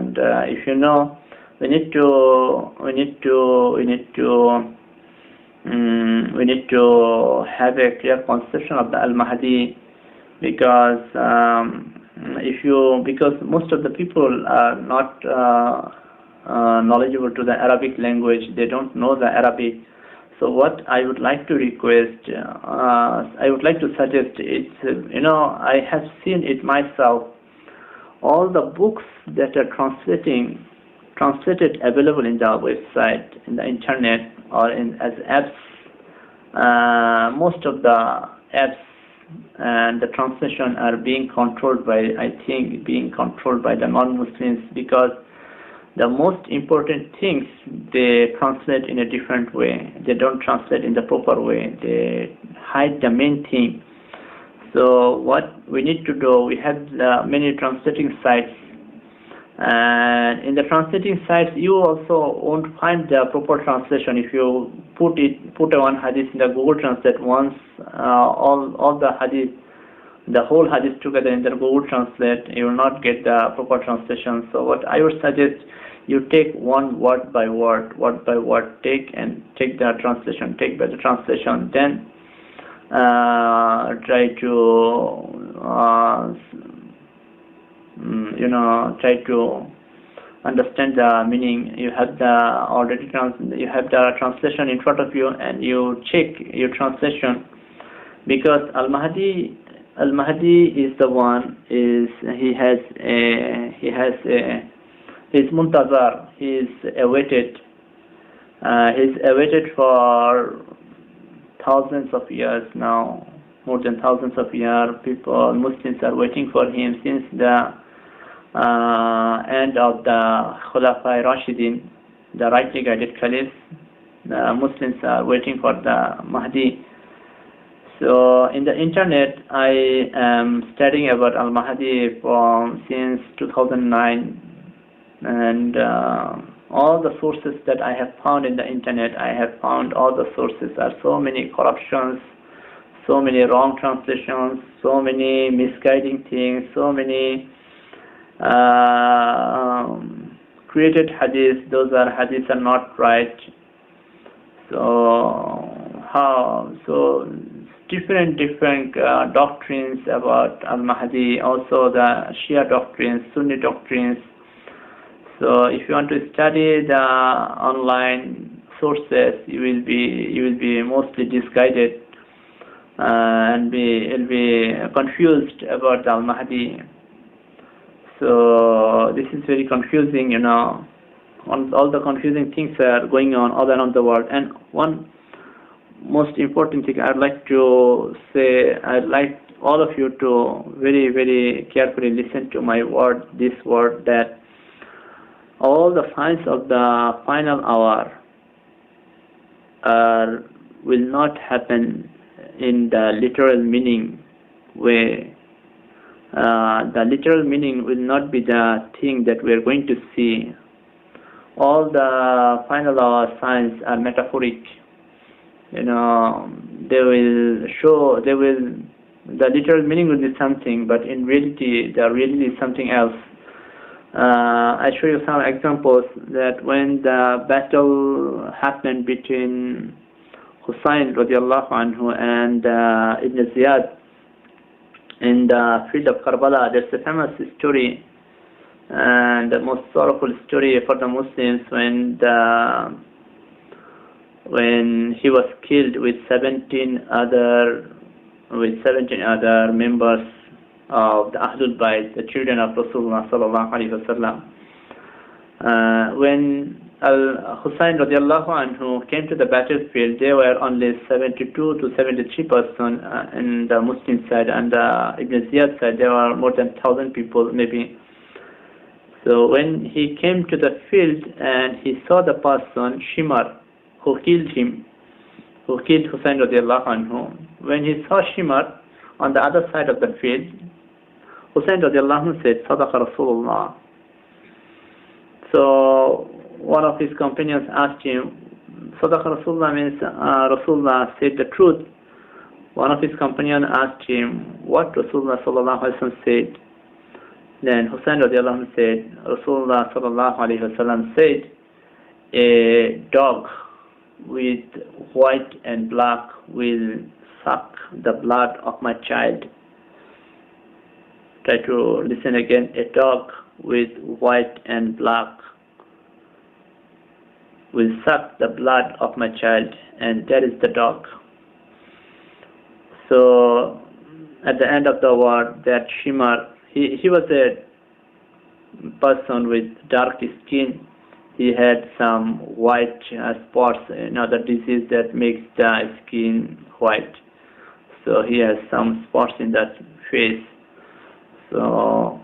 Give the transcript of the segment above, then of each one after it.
And if you know, we need to have a clear conception of the Al-Mahdi, because because most of the people are not knowledgeable to the Arabic language. They don't know the Arabic. So what I would like to request, I would like to suggest, it's I have seen it myself. All the books that are translated available in the website, in the internet, or as apps, most of the apps and the translation are being controlled by, the non-Muslims, because the most important things they translate in a different way. They don't translate in the proper way. They hide the main thing. So what we need to do, we have many translating sites, and in the translating sites you also won't find the proper translation. If you put one hadith in the Google Translate once, all the hadith, the whole hadith together in the Google Translate, you will not get the proper translation. So what I would suggest, you take one word by word, take the translation, then try to understand the meaning. You have the translation in front of you, and you check your translation, because Al-Mahdi is the one, he's muntazar, he's awaited for thousands of years now, more than thousands of years. Muslims are waiting for him since the end of the Khulafa Rashidin, the rightly guided caliphs. The Muslims are waiting for the Mahdi. So in the internet, I am studying about Al-Mahdi since 2009, and all the sources that I have found in the internet, all the sources are so many corruptions, so many wrong translations, so many misguiding things, so many created hadiths. Those hadiths are not right. So different doctrines about Al-Mahdi, also the Shia doctrines, Sunni doctrines. So if you want to study the online sources, you will be mostly misguided and will be confused about Al-Mahdi. So this is very confusing, all the confusing things are going on all around the world. And one most important thing I'd like to say, I'd like all of you to very, very carefully listen to my word, this word, that all the signs of the final hour will not happen in the literal meaning way. The literal meaning will not be the thing that we are going to see. All the final hour signs are metaphoric. The literal meaning will be something, but in reality, the reality is something else. I show you some examples that when the battle happened between Hussein radiallahu anhu and Ibn Ziyad in the field of Karbala, there's a famous story and the most sorrowful story for the Muslims when he was killed with 17 other members of the Ahlul Bayt, the children of Rasulullah sallallahu alaihi wasallam. When Al-Hussein radiallahu anhu came to the battlefield, there were only 72 to 73% in the Muslim side, and the Ibn Ziyad side there were more than 1,000 people maybe. So when he came to the field and he saw the person, Shimar, who killed Hussein radiallahu anhu, when he saw Shimar on the other side of the field, Hussein radiallahu anhu said, Sadaqa Rasulullah. So one of his companions asked him, Sadaqa Rasulullah means Rasulullah said the truth. One of his companions asked him what Rasulullah sallallahu alaihi wasallam said. Then Hussein radiallahu anhu said, Rasulullah sallallahu alayhi wasallam said, a dog with white and black will suck the blood of my child. Try to listen again. A dog with white and black will suck the blood of my child, and that is the dog. So at the end of the word, that Shimar, he was a person with dark skin. He had some white spots, another disease that makes the skin white. So he has some spots in that face. So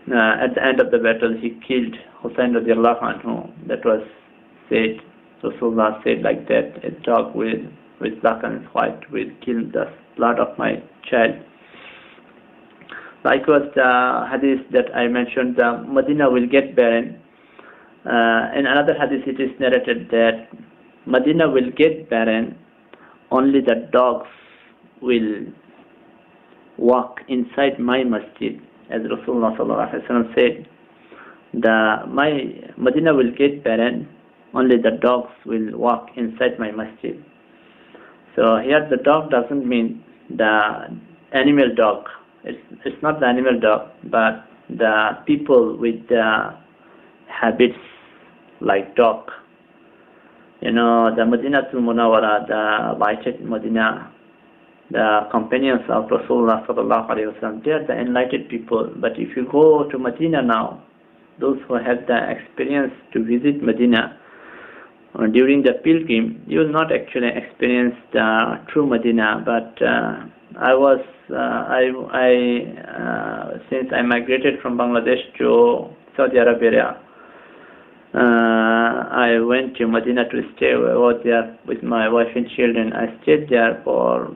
at the end of the battle, he killed Hussein radiallahu anhu. That was said. Rasulullah said like that, a dog with black and white will kill the blood of my child. Likewise, the hadith that I mentioned, the Medina will get barren. In another hadith, it is narrated that Medina will get barren, only the dogs will walk inside my masjid. As Rasulullah sallallahu alaihi wasallam said, my Medina will get barren, only the dogs will walk inside my masjid. So here the dog doesn't mean the animal dog. It's not the animal dog, but the people with the habits like dog. The Madinatul Munawwara, the lighted Medina, the companions of Rasulullah sallallahu alaihi wasallam, they are the enlightened people. But if you go to Medina now, those who have the experience to visit Medina during the pilgrim, you will not actually experience the true Medina. But since I migrated from Bangladesh to Saudi Arabia, I went to Medina to stay over there with my wife and children. I stayed there for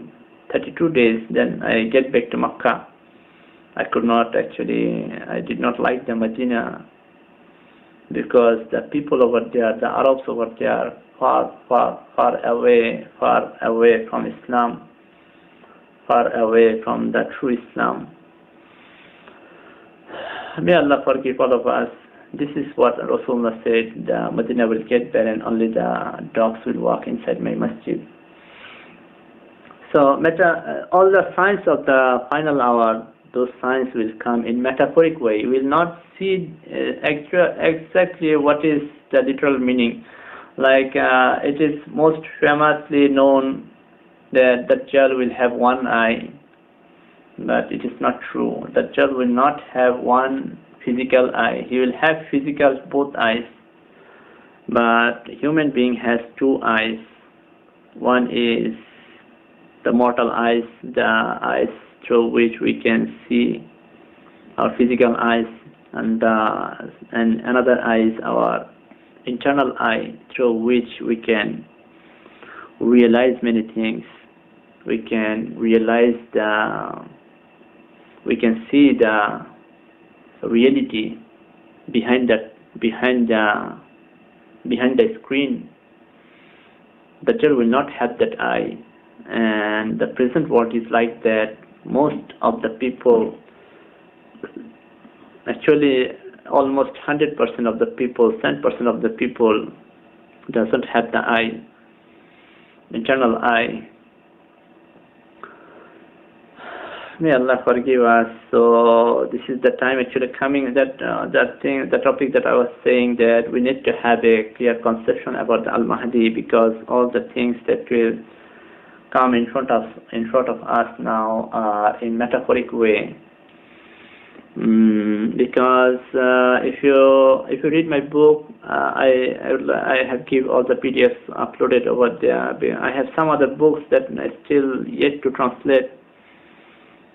32 days. Then I get back to Makkah. I did not like the Medina because the people over there, the Arabs over there, far away from Islam, far away from the true Islam. May Allah forgive all of us. This is what Rasulullah said, the Medina will get barren, only the dogs will walk inside my masjid. So all the signs of the final hour, those signs will come in metaphoric way. You will not see exactly what is the literal meaning. Like it is most famously known that Dajjal will have one eye, but it is not true. Dajjal will not have one physical eye. He will have physical both eyes, but human being has two eyes. One is the mortal eyes, the eyes through which we can see our physical eyes, and another eye is our internal eye through which we can realize many things. We can see the reality behind the screen. The child will not have that eye, and the present world is like that. Most of the people, actually almost 100% of the people, 10% of the people doesn't have the eye, internal eye. May Allah forgive us. So this is the time actually coming that the topic that I was saying, that we need to have a clear conception about the Al-Mahdi, because all the things that will come in front of us now are in metaphoric way. Because if you read my book, I have give all the PDFs uploaded over there. I have some other books that I still yet to translate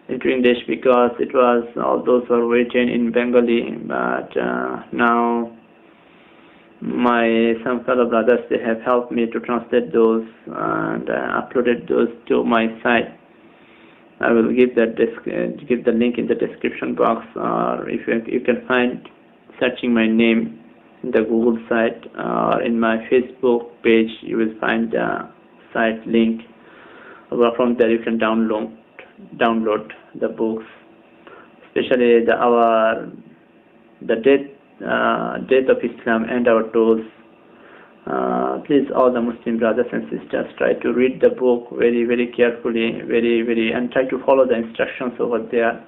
into English, because all those were written in Bengali, but now some fellow brothers, they have helped me to translate those and uploaded those to my site. I will give the link in the description box, or if you can find searching my name in the Google site or in my Facebook page, you will find the site link. From there you can download the books. especially the death of Islam and our tools. Please, all the Muslim brothers and sisters, try to read the book very, very carefully, and try to follow the instructions over there.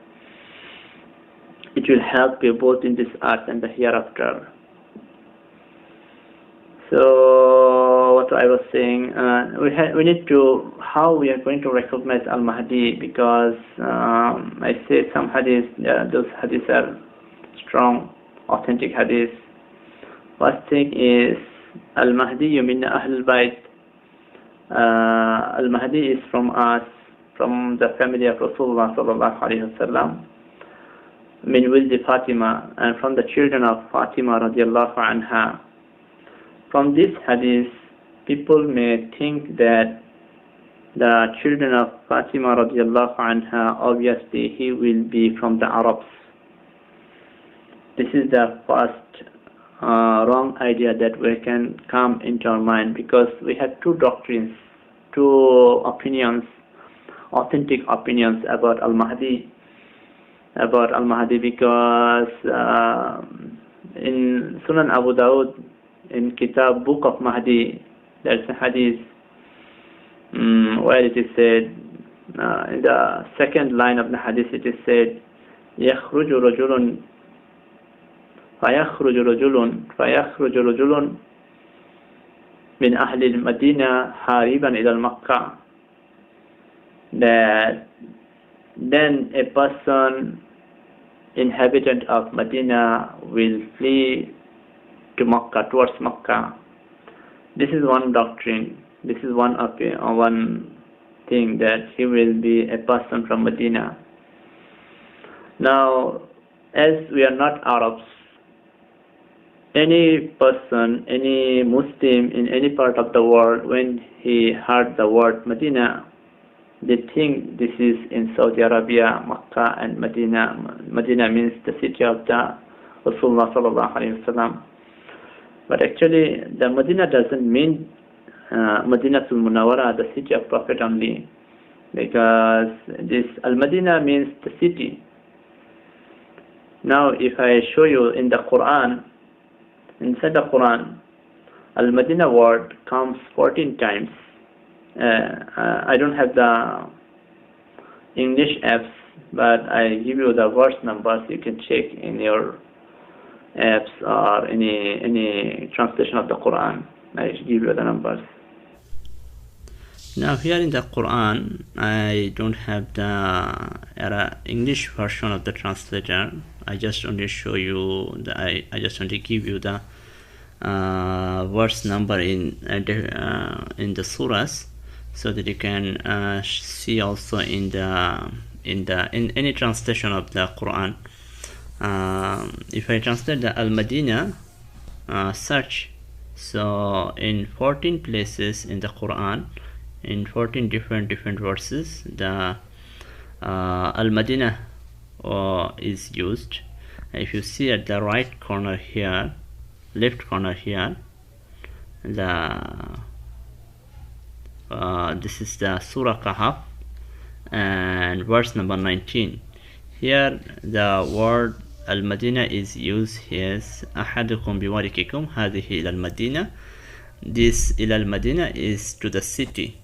It will help you both in this earth and the hereafter. So, what I was saying, we need to, how we are going to recognize Al-Mahdi, because I say some hadiths, those hadiths are strong, authentic hadiths. First thing is, Al-Mahdi min Ahl al-Bayt. Al-Mahdi is from us, from the family of Rasulullah sallallahu alayhi wa sallam, min wildi Fatima, and from the children of Fatima radiallahu anha. From this hadith, people may think that the children of Fatima radiallahu anha, obviously he will be from the Arabs. This is the first wrong idea that we can come into our mind, because we have two doctrines, two opinions, authentic opinions about Al-Mahdi. Because in Sunan Abu Dawud, in Kitab Book of Mahdi, there's a hadith where it is said, in the second line of the hadith, it is said, يخرج رجل فيخرج رجل من أهل المدينة حاربا إلى مكة. That then a person, inhabitant of Medina, will flee to Makkah, towards Makkah. This is one doctrine. This is one thing, that he will be a person from Medina. Now, as we are not Arabs, any person, any Muslim in any part of the world, when he heard the word Medina, they think this is in Saudi Arabia, Makkah and Medina. Medina means the city of the Rasulullah sallallahu alayhi wa sallam. But actually, the Medina doesn't mean Madinatul Munawwara, the city of Prophet only, because this Al-Madina means the city. Now, if I show you in the Quran, inside the Quran, Al-Madina word comes 14 times. I don't have the English apps, but I give you the verse numbers. You can check in your apps or any translation of the Quran. I give you the numbers. Now here in the Quran, I don't have the English version of the translator. I just only show you I just only give you the verse number in the surahs, so that you can see also in any translation of the Quran. If I translate the Al-Madina search, so in 14 places in the Quran, in 14 different verses, the Al-Madina is used. If you see at the right corner here, left corner here, this is the Surah Kahf and verse number 19. Here the word Al-Madina is used here. أحدكم بورككم هذه إلى المدينة. This إلى المدينة is to the city.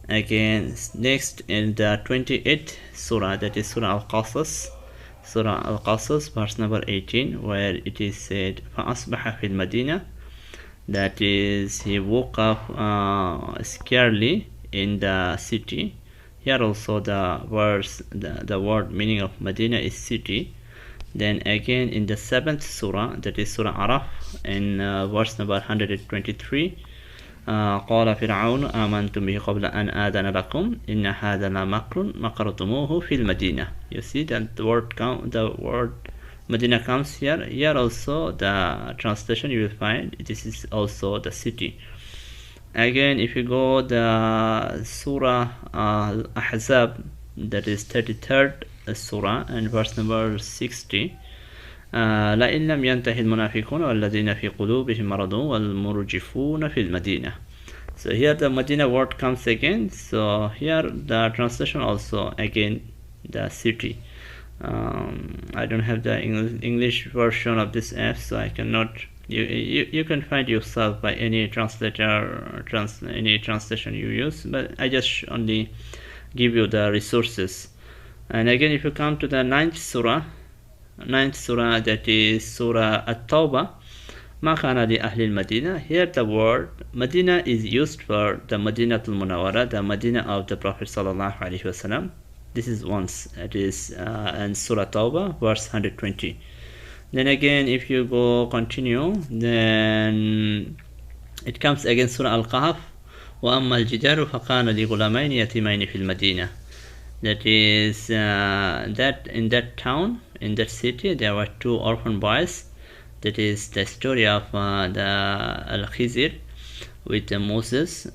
Again, next in the 28th surah, that is Surah Al-Qasas, verse number 18, where it is said فأصبح في المدينة, that is, he woke up scarcely in the city. Here also the word meaning of Medina is city. Then again in the 7th surah, that is Surah Araf, in verse number 123, قال فرعون آمنتم به قبل أن آذن لكم إن هذا لمكر مكرتموه في المدينة. You see that the word Medina comes here. Here also the translation you will find this is also the city. Again, if you go the Surah Al-Ahzab, that is 33rd surah and verse number 60, لئن لم ينتهي المنافقون والذين في قلوبهم مرض والمرجفون في المدينة. So here the Medina word comes again. So here the translation also again the city. I don't have the English version of this app, so I cannot. You can find yourself by any translator or any translation you use, but I just only give you the resources. And again, if you come to the ninth surah, that is Surah At-Tawbah, ما كان لأهل المدينة. Here the word Medina is used for the Madinatul Munawwara, the Medina of the Prophet sallallahu alaihi wasallam. This is once. It is in Surah Tawbah, verse 120. Then again, if you go continue, then it comes again Surah Al-Kahf. وأما الجدار فكان لغلامين يتيمين في المدينة. That is that in that town, in that city, there were two orphan boys. That is the story of the Al-Khizr with Moses.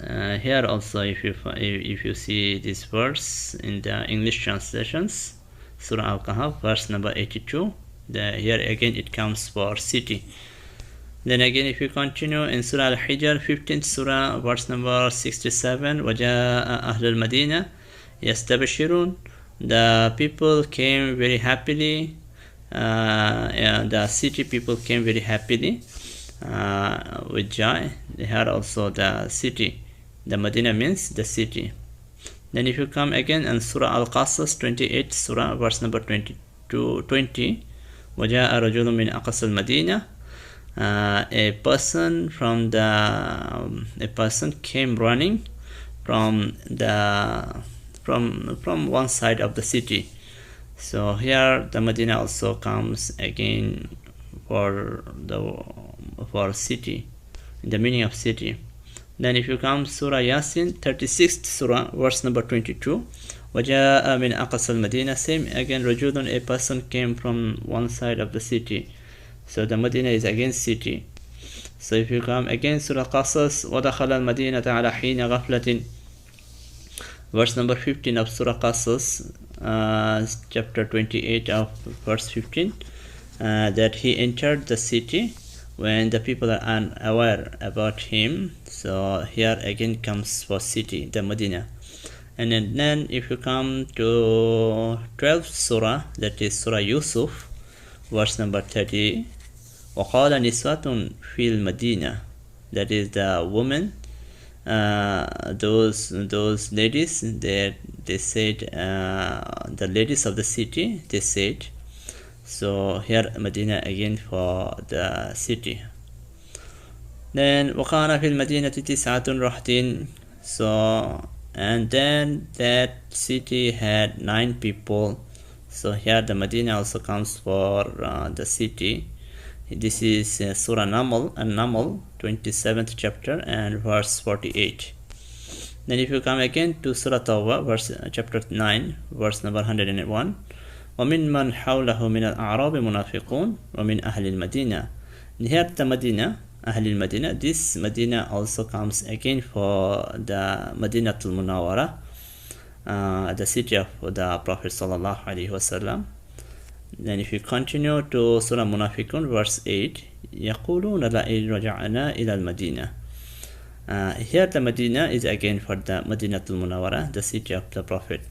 Here also, if you see this verse in the English translations, Surah Al-Kahf, verse number 82. Here again it comes for city. Then again, if you continue in Surah Al-Hijr, 15th Surah, verse number 67, وَجَاءَ أَهْلُ الْمَدِينَةِ يَسْتَبْشِرُونَ. The people came very happily. The city people came very happily with joy. They had also the city. The Medina means the city. Then if you come again in Surah Al-Qasas, 28th Surah, verse number 20, وَجَاءَ رَجُلٌ مِّنْ أَقْصَى الْمَدِينَةِ. A person came running from one side of the city. So here the Medina also comes again for city, the meaning of city. Then if you come Surah Yasin, 36th Surah, verse number 22, وَجَاءَ مِنْ أَقْصَى الْمَدِينَةِ. Same again, رَجُلٌ, a person came from one side of the city. So the Medina is again city. So if you come again Surah Qasas, وَدَخَلَ الْمَدِينَةَ عَلَى حِينَ غَفْلَةٍ. Verse number 15 of Surah Qasas, chapter 28 of verse 15, that he entered the city when the people are unaware about him. So here again comes for city, the Medina. And then if you come to 12th Surah, that is Surah Yusuf, verse number 30, وَقَالَ نِسْوَةٌ فِي الْمَدِينَةِ. That is the women, those ladies, they said, the ladies of the city, they said. So here Medina again for the city. Then وَقَانَ فِي الْمَدِينَةِ تِسْعَةٌ رَهْطٍ. So and then that city had 9 people. So here the Medina also comes for the city. This is Surah Naml, 27th chapter and verse 48. Then if you come again to Surah Tawbah, chapter 9, verse number 101, وَمِنْ مَنْ حَوْلَهُ مِنَ الْأَعْرَابِ مُنَافِقُونَ وَمِنْ أَهْلِ الْمَدِينَةِ. Here the Medina, Ahl al-Madina, this Medina also comes again for the Madinatul Munawwara, the city of the Prophet sallallahu alaihi wasallam. Then if you continue to Surah Munafiqun, verse 8, يَقُولُونَ لَئِنْ رَجَعْنَا إِلَى الْمَدِينَةِ. Here the Medina is again for the Madinatul Munawwara, the city of the Prophet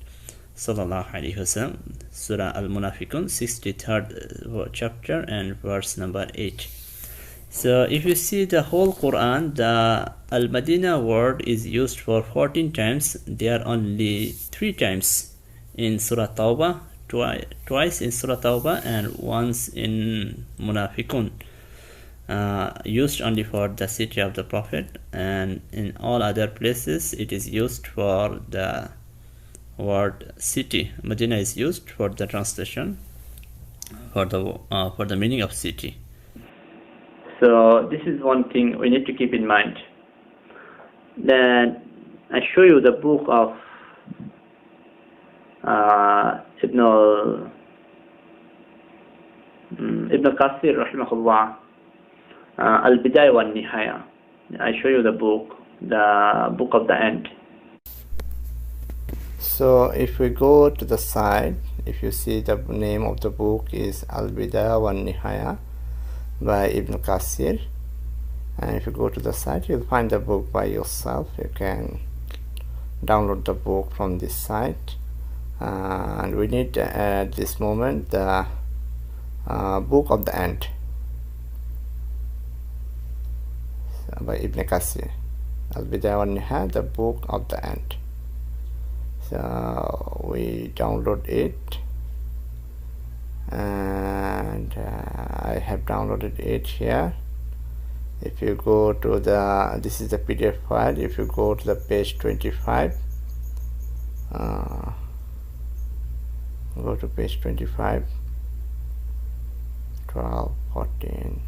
sallallahu alaihi wasallam. Surah Al-Munafiqun, 63rd chapter and verse number 8. So if you see the whole Quran, the Al-Madina word is used for 14 times. There are only 3 times in Surah Tawbah, twice in Surah Tawbah and once in Munafiqun, used only for the city of the Prophet, and in all other places it is used for the word city. Medina is used for the translation for the meaning of city. So this is one thing we need to keep in mind. Then I show you the book of Ibn Kathir rahimahullah, Al-Bidayah wa Nihaya. I show you the book of the end. So if we go to the side, if you see the name of the book is Al-Bidayah wa Nihaya by Ibn Kathir, and if you go to the site you'll find the book by yourself. You can download the book from this site, and we need at this moment the Book of the Ant by Ibn Kasir. Al-Bidayah wan-Nihaya, the Book of the Ant. So we download it, and I have downloaded it here. If you go to the, this is the PDF file. If you go to the page 25, go to page 25, 12, 14,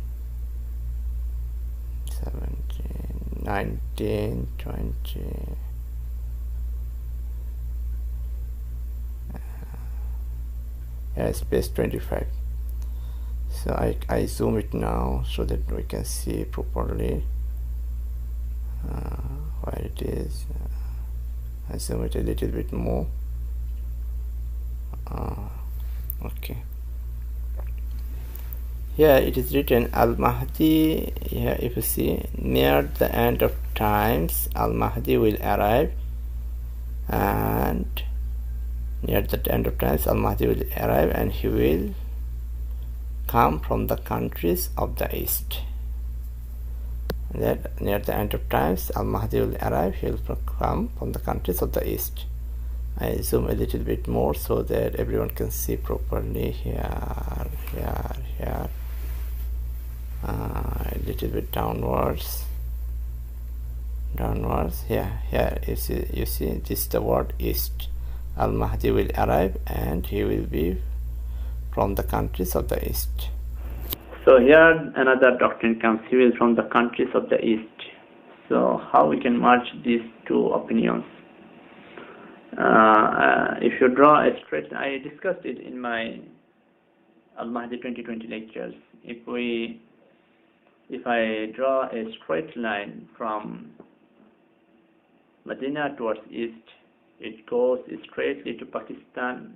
17, 19, 20. Yes, page 25. So I zoom it now so that we can see properly where it is. I zoom it a little bit more. Okay. Here it is written Al-Mahdi. Here if you see, near the end of times Al-Mahdi will arrive, and near the end of times Al-Mahdi will arrive, and he will come from the countries of the east. That near the end of times Al-Mahdi will arrive, he will come from the countries of the east. I zoom a little bit more so that everyone can see properly. Here, a little bit downwards. Here you see this is the word east. Al-Mahdi will arrive, and he will be from the countries of the east. So here another doctrine comes. He is from the countries of the east. So how we can merge these two opinions? If you draw a straight, I discussed it in my Al-Mahdi 2020 lectures. If I draw a straight line from Medina towards east, it goes straightly to Pakistan,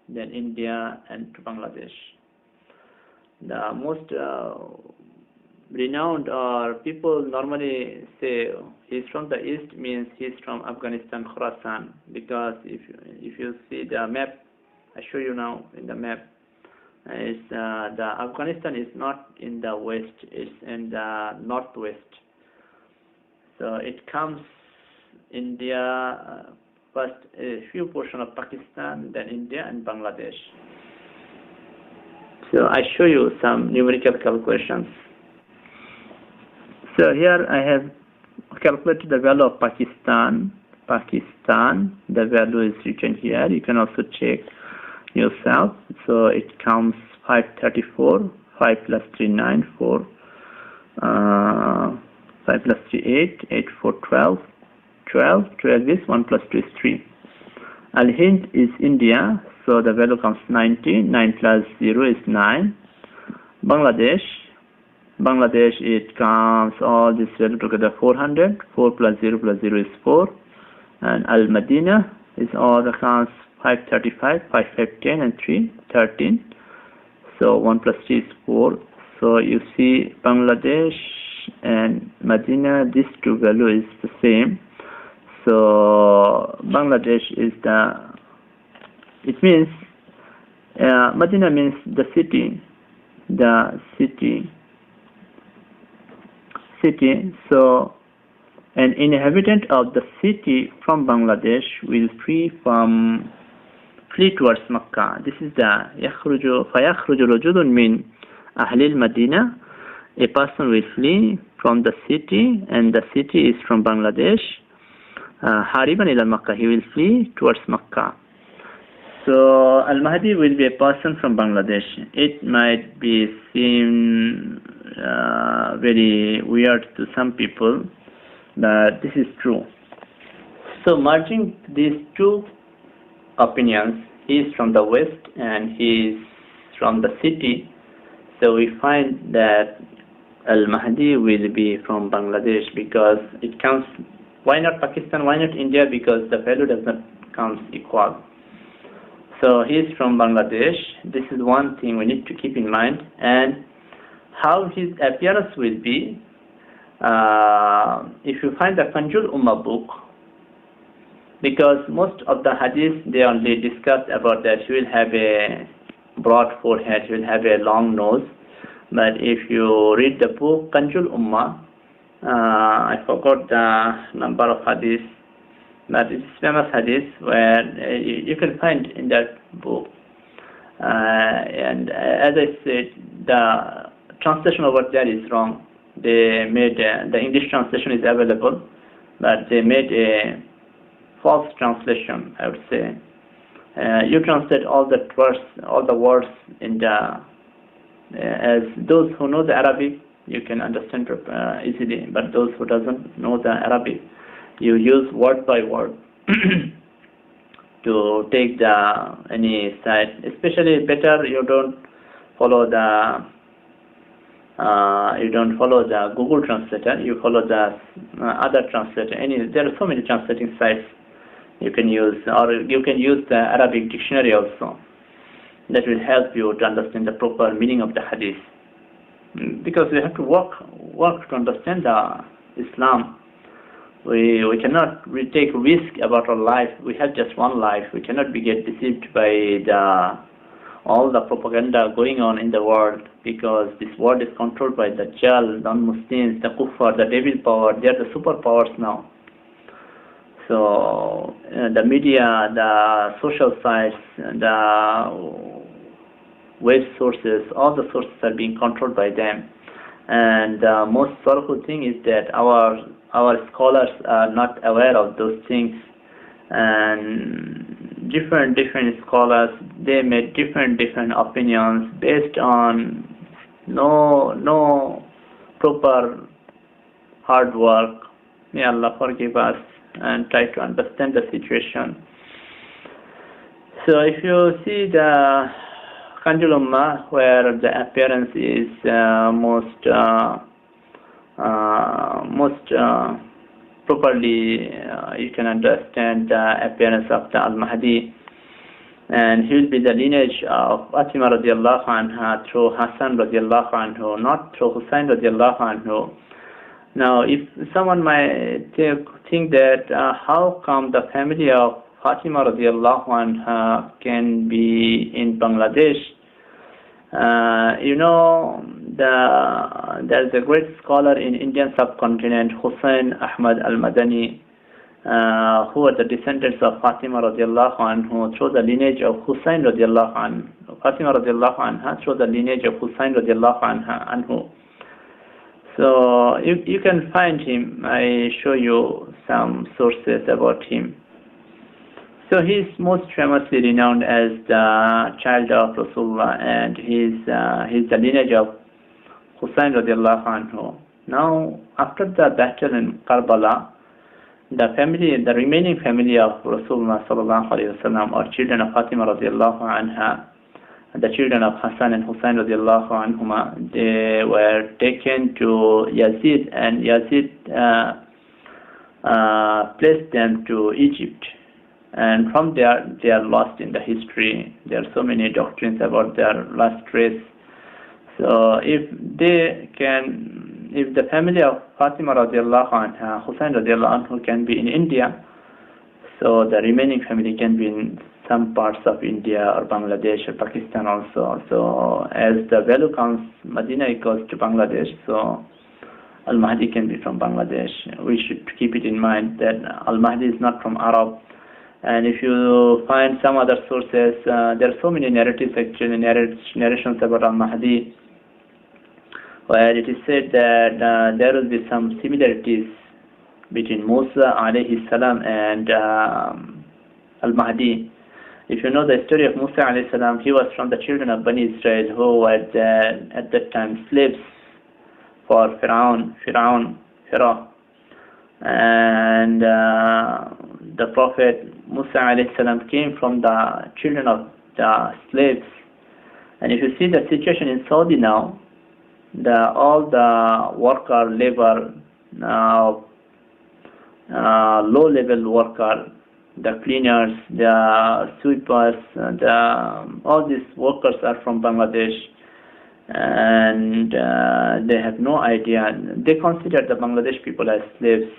then India, and to Bangladesh. The most renowned, or people normally say he's from the east, means he's from Afghanistan, Khorasan, because if you see the map, I show you now in the map, the Afghanistan is not in the west, it's in the northwest. So it comes India, first a few portion of Pakistan, then India and Bangladesh. So I show you some numerical calculations. So here I have calculated the value of Pakistan. The value is written here. You can also check yourself. So it comes 534, 5 plus 3, 9, 4, 5 plus 3, 8, 8, 4, 12, 12 is 1 plus 2 is 3. Al-Hind is India, so the value comes 90, 9 plus 0 is 9. Bangladesh, it comes all this value together 400, 4 plus 0 is 4. And Al-Madinah is all the counts 535, 5, 5, 10 and 3, 13. So 1 plus 3 is 4. So you see Bangladesh and Medina, these two values is the same. So Bangladesh is it means Medina means the city. So an inhabitant of the city from Bangladesh will flee towards Makkah. This is the فَيَخْرُجُ رَجُلٌ مِّنْ أَهْلِ الْمَدِينَةِ. A person will flee from the city, and the city is from Bangladesh. Hariban ila Makkah, he will flee towards Makkah. So Al-Mahdi will be a person from Bangladesh. It might be seem very weird to some people, but this is true. So merging these two opinions, he is from the west and he is from the city, so we find that Al-Mahdi will be from Bangladesh, because it comes, why not Pakistan, why not India, because the value does not come equal. So he is from Bangladesh. This is one thing we need to keep in mind. And how his appearance will be, if you find the Kanjul Ummah book, because most of the hadith they only discuss about that he will have a broad forehead, he will have a long nose. But if you read the book Kanjul Ummah, I forgot the number of hadith, but it's famous hadith where you can find in that book. And as I said, the translation over there is wrong. They made the English translation is available, but they made a false translation, I would say. You translate all the words in the as those who know the Arabic, you can understand easily, but those who doesn't know the Arabic, you use word by word to take any side. Especially better you don't follow the Google Translator. You follow the other translator. There are so many translating sites you can use, or you can use the Arabic dictionary also. That will help you to understand the proper meaning of the hadith. Because we have to work to understand the Islam. We cannot take risk about our life. We have just one life. We cannot get deceived by all the propaganda going on in the world, because this world is controlled by the Dajjal, non-Muslims, the Kuffar, the devil power. They are the superpowers now. So the media, the social sites, the web sources, all the sources are being controlled by them. And the most sorrowful thing is that our scholars are not aware of those things. And different scholars, they made different opinions based on no proper hard work. May Allah forgive us and try to understand the situation. So if you see the Kanjul Ummah, where the appearance is most properly, you can understand the appearance of the Al-Mahdi, and he will be the lineage of Fatima radiallahu anha through Hassan radiallahu anhu, not through Hussein radiallahu anhu. Now, if someone might think that how come the family of Fatima radiallahu anha can be in Bangladesh? There's a great scholar in Indian subcontinent, Hussein Ahmad al-Madani, who are the descendants of Fatima radiallahu anhu through the lineage of Hussein radiallahu anhu. Fatima radiallahu anha through the lineage of Hussein radiallahu anhu. So you can find him. I show you some sources about him. So he is most famously renowned as the child of Rasulullah, and he's the lineage of Hussein radiallahu anhu. Now, after the battle in Karbala, the remaining family of Rasulullah sallallahu alaihi wasallam, or children of Fatima radiallahu anha, the children of Hassan and Hussein radiallahu anhuma, they were taken to Yazid, and Yazid placed them to Egypt. And from there, they are lost in the history. There are so many doctrines about their last race. So if the family of Fatima radiallahu anha, Hussein radiallahu anhu can be in India, so the remaining family can be in some parts of India or Bangladesh or Pakistan also. So as the value counts, Medina equals to Bangladesh, so Al-Mahdi can be from Bangladesh. We should keep it in mind that Al-Mahdi is not from Arab. And if you find some other sources, there are so many narratives, actually, narrations about Al-Mahdi, where it is said that there will be some similarities between Musa alayhi salam and Al-Mahdi. If you know the story of Musa alayhi salam, he was from the children of Bani Israel, who were at that time slaves for Pharaoh. And the Prophet Musa alayhi salam came from the children of the slaves. And if you see the situation in Saudi now, all the worker labor, low-level worker, the cleaners, the sweepers, all these workers are from Bangladesh, and they have no idea. They consider the Bangladesh people as slaves,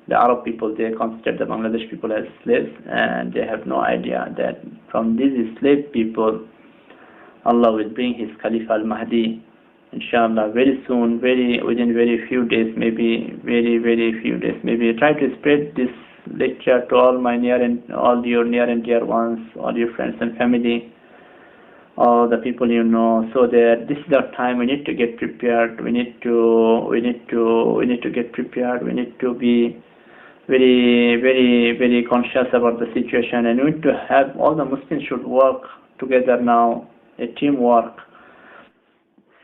the Arab people, they consider the Bangladesh people as slaves, and they have no idea that from these slave people, Allah will bring His Khalifa al-Mahdi, inshallah, very soon, within very few days, maybe very few days. Maybe try to spread this lecture to all your near and dear ones, all your friends and family, all the people you know, so that this is our time. We need to get prepared. We need to get prepared. We need to be very conscious about the situation, and we need to have all the Muslims should work together now, a teamwork.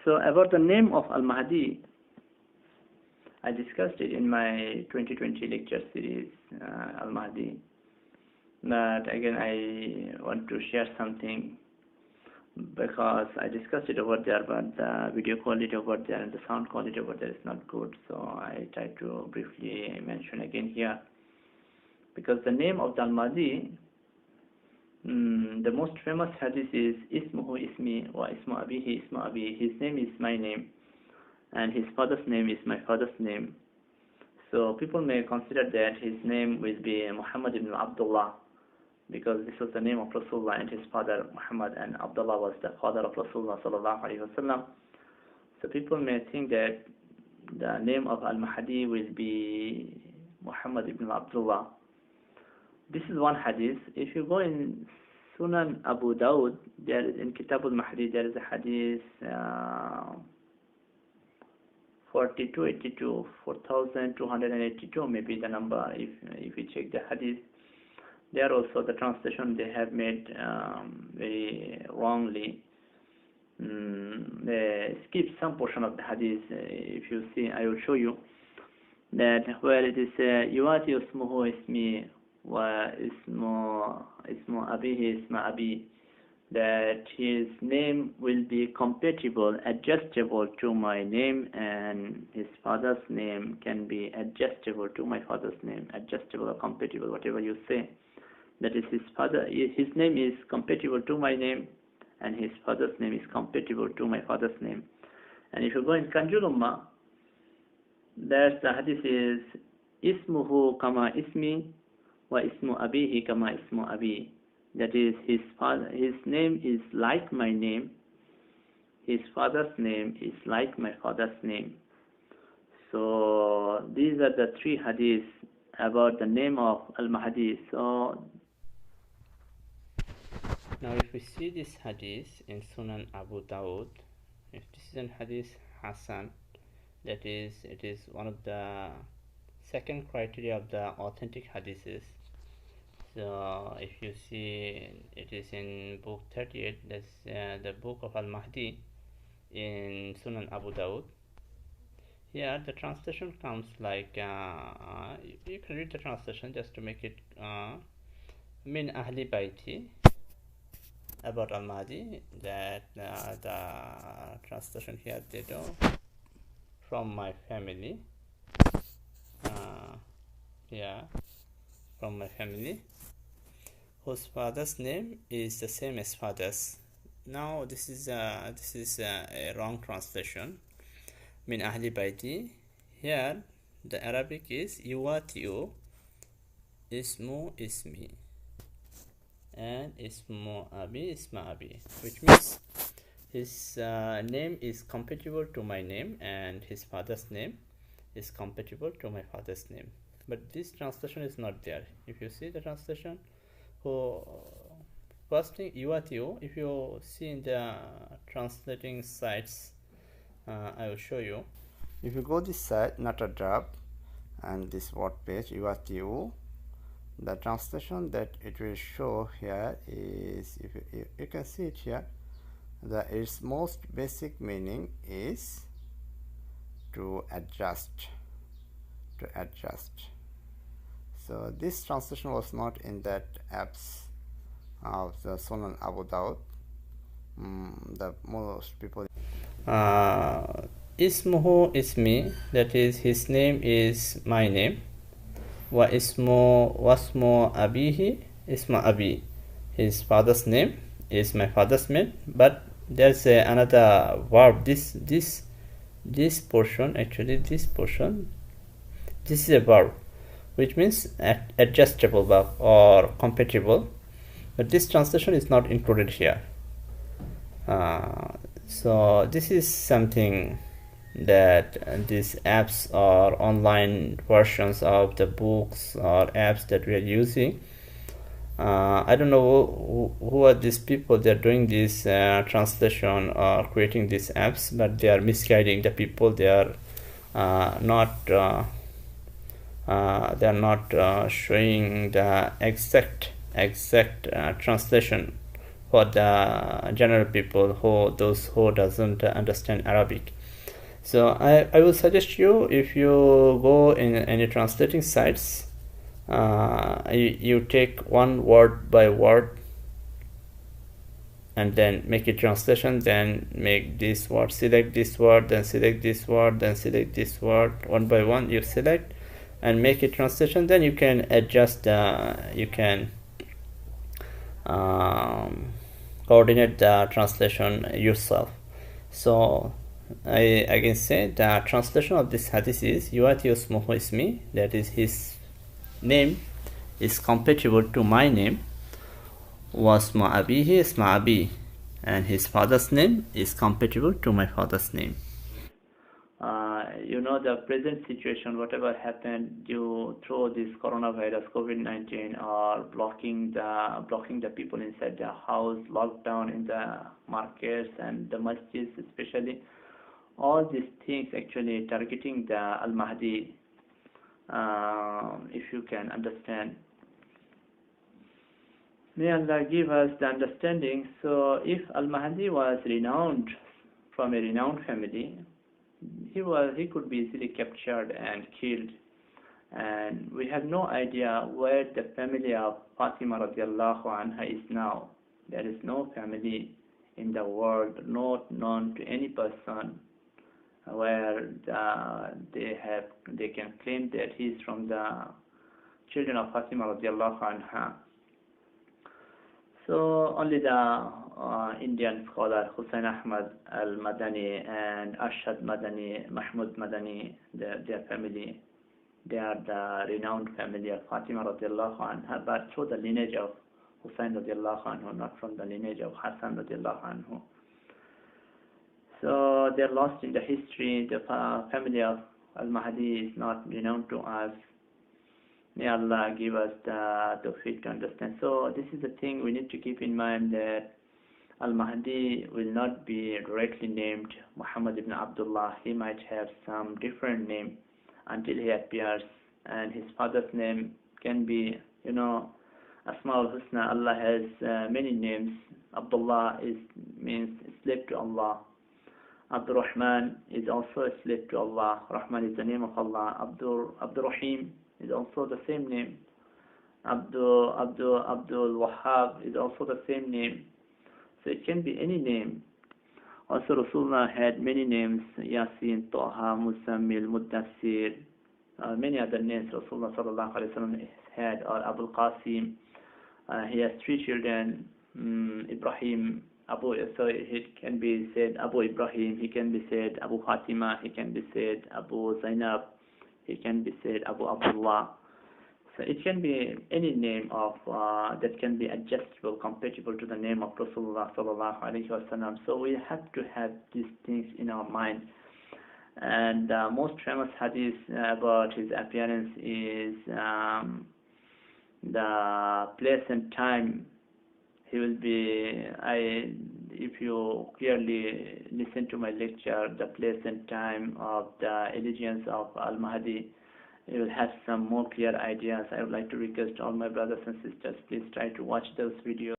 So about the name of Al-Mahdi, I discussed it in my 2020 lecture series, Al-Mahdi. But again, I want to share something, because I discussed it over there, but the video quality over there and the sound quality over there is not good. So I try to briefly mention again here, because the name of the Al-Mahdi, the most famous hadith is Ismuhu Ismi wa Ismu Abihi Ismu Abi. His name is my name, and his father's name is my father's name. So people may consider that his name will be Muhammad ibn Abdullah, because this was the name of Rasulullah, and his father Muhammad, and Abdullah was the father of Rasulullah sallallahu alaihi wasallam. So people may think that the name of Al-Mahdi will be Muhammad ibn Abdullah. This is one hadith. If you go in Sunan Abu Dawud, there is in Kitab al-Mahdi, there is a hadith 4282, 4282 maybe the number, if you check the hadith. There also the translation they have made very wrongly. They skip some portion of the hadith. If you see, I will show you that where it is Yuati Ismuhu Ismi wa Ismu Abihi Isma Abi, that his name will be compatible, adjustable to my name, and his father's name can be adjustable to my father's name, adjustable or compatible, whatever you say. That is, his name is compatible to my name, and his father's name is compatible to my father's name. And if you go in Kanjul Ummah, there's the hadith is Ismuhu kama ismi wa ismu abihi kama ismu abi. That is, his name is like my name, his father's name is like my father's name. So these are the three hadiths about the name of Al-Mahdi. So now if we see this hadith in Sunan Abu Dawud, if this is an hadith Hasan, that is, it is one of the second criteria of the authentic hadiths. So if you see, it is in book 38, that's the book of Al-Mahdi in Sunan Abu Dawud. Here the translation comes like, you can read the translation just to make it Min Ahli Baiti, about Al-Mahdi, that the translation here they do from my family, from my family, whose father's name is the same as father's. Now this is a wrong translation. Min Ahli Baiti. Here the Arabic is Yuwatiu Ismu Ismi and Ismu Abi Isma Abi, which means his name is compatible to my name and his father's name is compatible to my father's name. But this translation is not there. If you see the translation, first thing Yuwatiu, if you see in the translating sites, I will show you. If you go this side, not a drop, and this word page Yuwatiu, the translation that it will show here is, if you can see it here, its most basic meaning is to adjust. So this translation was not in that apps of the Sunan Abu Dawud. The most people Ismuhu Ismi, that is, his name is my name. Wasmu Abihi Isma Abi, his father's name is my father's name. But there's another verb. This portion, actually this is a verb. which means adjustable or compatible, but this translation is not included here. So this is something that these apps or online versions of the books or apps that we are using, I don't know who are these people. They're doing this translation or creating these apps, but they are misguiding the people. They are not showing the exact translation for the general people, those who doesn't understand Arabic. So I will suggest you, if you go in any translating sites, you take one word by word and then make a translation, then make this word, select this word, then select this word, then select this word, one by one you select and make a translation. Then you can adjust you can coordinate the translation yourself. So I can say the translation of this hadith is Yuati Usmuhu Ismi, that is, his name is compatible to my name, Wasma Abihi Isma Abi, and his father's name is compatible to my father's name. The present situation, whatever happened due through this coronavirus, COVID-19, or blocking the people inside their house, lockdown in the markets and the masjids especially, all these things actually targeting the Al-Mahdi, if you can understand. May Allah give us the understanding. So if Al-Mahdi was renowned from a renowned family, he could be easily captured and killed, and we have no idea where the family of Fatima radiallahu anha is now. There is no family in the world, not known to any person, where they can claim that he is from the children of Fatima radiallahu anha. So only the Indian scholar Hussain Ahmad al-Madani and Arshad Madani, Mahmud Madani, their family, they are the renowned family of Fatima radiallahu anha, but through the lineage of Hussain radiallahu anhu, not from the lineage of Hassan radiallahu anhu. So they are lost in the history. The family of Al-Mahdi is not renowned to us. May Allah give us the tawfiq to understand. So this is the thing we need to keep in mind, that Al-Mahdi will not be directly named Muhammad ibn Abdullah. He might have some different name until he appears, and his father's name can be, Asma al-Husna. Allah has many names. Abdullah means slave to Allah. Abdur Rahman is also a slave to Allah. Rahman is the name of Allah. Abdur Rahim is also the same name. Abdul Wahhab is also the same name. So it can be any name. Also Rasulullah had many names: Yasin, Taha, Musammil, Muddassir, many other names Rasulullah sallallahu alaihi wasallam had, or Abul Qasim. He has 3 children, Ibrahim, Abu, so it can be said Abu Ibrahim, he can be said Abu Fatima, he can be said Abu Zainab, he can be said Abu Abdullah. So it can be any name of that can be adjustable, compatible to the name of Rasulullah sallallahu alaihi wasallam. So we have to have these things in our mind. And the most famous hadith about his appearance is the place and time. He will be, if you clearly listen to my lecture, the place and time of the allegiance of Al-Mahdi, you will have some more clear ideas. I would like to request all my brothers and sisters, please try to watch those videos.